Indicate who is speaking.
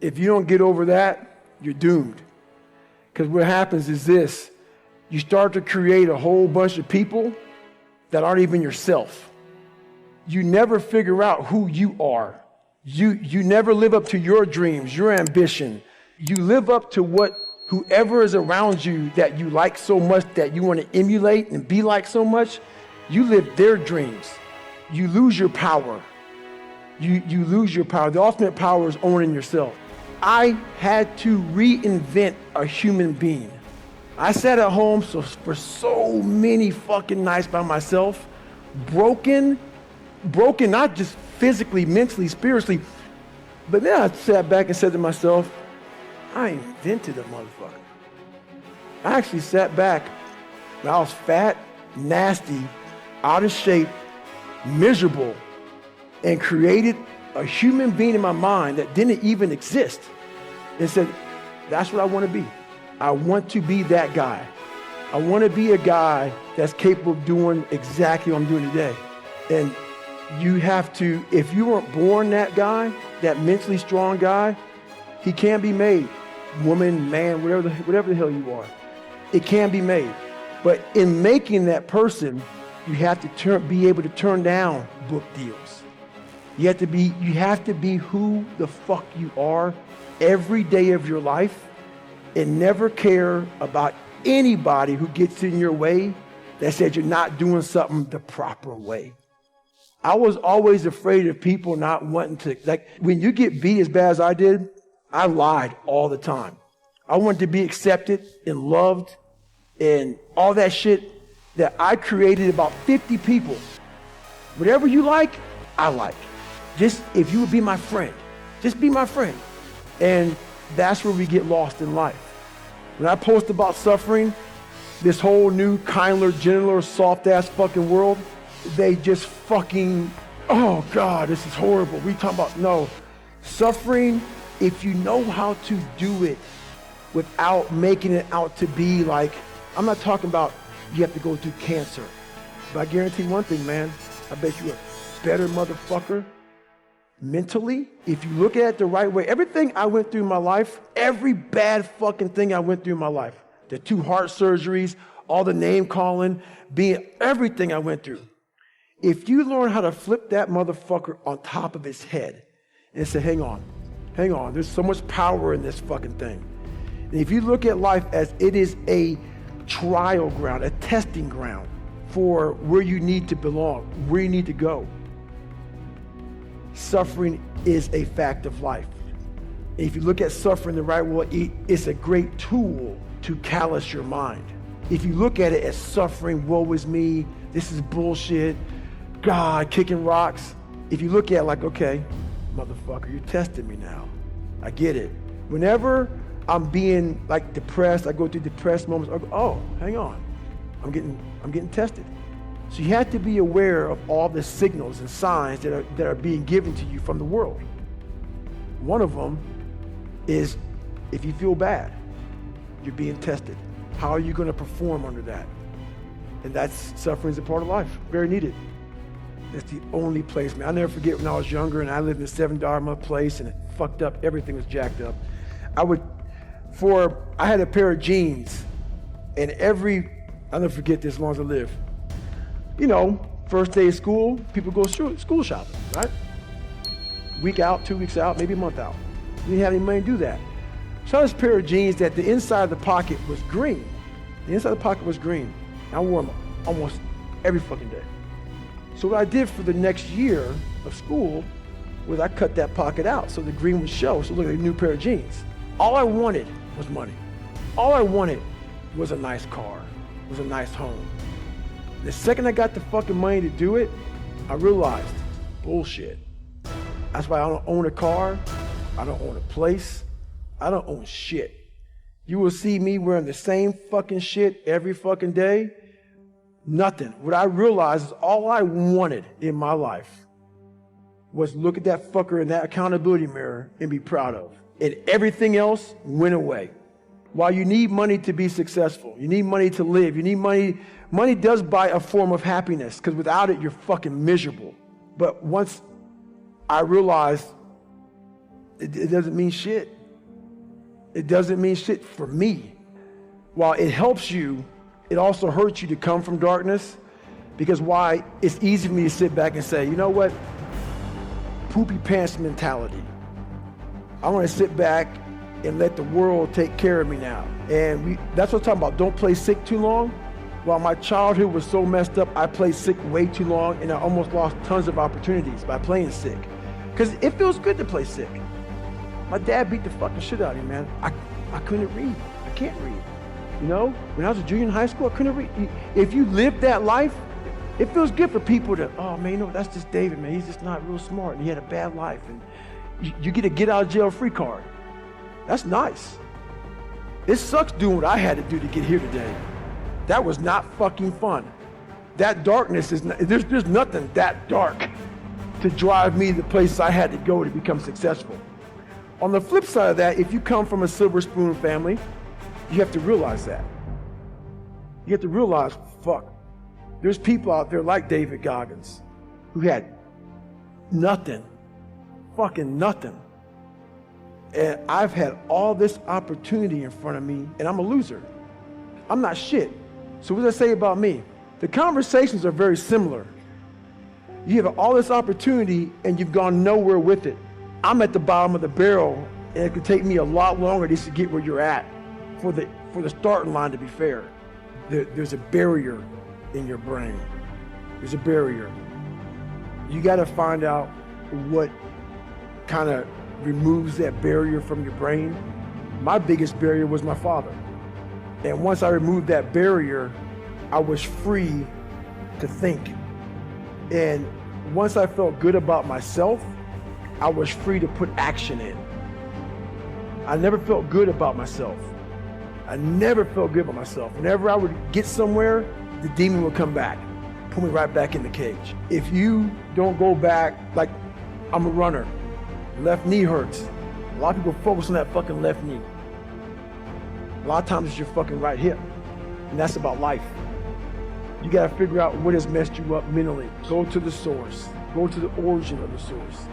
Speaker 1: If you don't get over that, you're doomed. Because what happens is this, you start to create a whole bunch of people that aren't even yourself. You never figure out who you are. You never live up to your dreams, your ambition. You live up to what whoever is around you that you like so much, that you want to emulate and be like so much, you live their dreams. You lose your power. You lose your power. The ultimate power is owning yourself. I had to reinvent a human being. I sat at home for so many fucking nights by myself, broken, not just physically, mentally, spiritually, but then I sat back and said to myself, I invented a motherfucker. I actually sat back when I was fat, nasty, out of shape, miserable, and created a human being in my mind that didn't even exist, and said, that's what I want to be. I want to be that guy. I want to be a guy that's capable of doing exactly what I'm doing today. And you have to, if you weren't born that guy, that mentally strong guy, he can be made. Woman, man, whatever the hell you are. It can be made. But in making that person, you have to be able to turn down book deals. You have to be who the fuck you are every day of your life, and never care about anybody who gets in your way that said you're not doing something the proper way. I was always afraid of people not wanting to, like when you get beat as bad as I did, I lied all the time. I wanted to be accepted and loved and all that shit that I created about 50 people. Whatever you like, I like. Just if you would be my friend, just be my friend. And that's where we get lost in life. When I post about suffering, this whole new kinder, gentler, soft-ass fucking world, they just fucking, oh God, this is horrible. We talk about, no. Suffering, if you know how to do it without making it out to be like, I'm not talking about you have to go through cancer. But I guarantee one thing, man, I bet you a better motherfucker mentally, if you look at it the right way. Everything I went through in my life, every bad fucking thing I went through in my life, the 2 heart surgeries, all the name calling, everything I went through. If you learn how to flip that motherfucker on top of his head and say, hang on, there's so much power in this fucking thing. And if you look at life as it is a trial ground, a testing ground for where you need to belong, where you need to go. Suffering is a fact of life. And if you look at suffering the right way, it's a great tool to callous your mind. If you look at it as suffering, woe is me, this is bullshit, God, kicking rocks. If you look at it like, okay, motherfucker, you're testing me now. I get it. Whenever I'm being like depressed, I go through depressed moments, I go, oh, hang on, I'm getting tested. So you have to be aware of all the signals and signs that are being given to you from the world. One of them is if you feel bad, you're being tested. How are you going to perform under that? And that's suffering is a part of life, very needed. That's the only place, man. I'll never forget when I was younger and I lived in a $7 a month place and it fucked up, everything was jacked up. I had a pair of jeans and I'll never forget this as long as I live. You know, first day of school, people go school shopping, right? Week out, 2 weeks out, maybe a month out. We didn't have any money to do that. So I had this pair of jeans that the inside of the pocket was green. The inside of the pocket was green. I wore them almost every fucking day. So what I did for the next year of school was I cut that pocket out so the green would show, so look like a new pair of jeans. All I wanted was money. All I wanted was a nice car, was a nice home. The second I got the fucking money to do it, I realized, bullshit. That's why I don't own a car, I don't own a place, I don't own shit. You will see me wearing the same fucking shit every fucking day. Nothing. What I realized is all I wanted in my life was look at that fucker in that accountability mirror and be proud of. And everything else went away. While you need money to be successful, you need money to live, you need money. Money does buy a form of happiness, because without it, you're fucking miserable. But once I realized it doesn't mean shit. It doesn't mean shit for me. While it helps you, it also hurts you to come from darkness, because why? It's easy for me to sit back and say, you know what? Poopy pants mentality. I want to sit back and let the world take care of me now. And that's what I'm talking about. Don't play sick too long. While my childhood was so messed up, I played sick way too long, and I almost lost tons of opportunities by playing sick. Because it feels good to play sick. My dad beat the fucking shit out of me, man. I couldn't read. I can't read. You know, when I was a junior in high school, I couldn't read. If you live that life, it feels good for people to, oh man, you know, that's just David, man. He's just not real smart, and he had a bad life. And you get a get out of jail free card. That's nice. It sucks doing what I had to do to get here today. That was not fucking fun. That darkness is not, there's nothing that dark to drive me to the places I had to go to become successful. On the flip side of that, if you come from a silver spoon family, you have to realize that. You have to realize, fuck, there's people out there like David Goggins who had nothing, fucking nothing. And I've had all this opportunity in front of me, and I'm a loser. I'm not shit. So what does that say about me? The conversations are very similar. You have all this opportunity, and you've gone nowhere with it. I'm at the bottom of the barrel, and it could take me a lot longer just to get where you're at for the starting line to be fair. There's a barrier in your brain. There's a barrier. You got to find out what kind of removes that barrier from your brain. My biggest barrier was my father. And once I removed that barrier, I was free to think. And once I felt good about myself, I was free to put action in. I never felt good about myself. I never felt good about myself. Whenever I would get somewhere, the demon would come back, put me right back in the cage. If you don't go back, like I'm a runner, left knee hurts. A lot of people focus on that fucking left knee. A lot of times it's your fucking right hip, and that's about life. You gotta figure out what has messed you up mentally. Go to the source. Go to the origin of the source.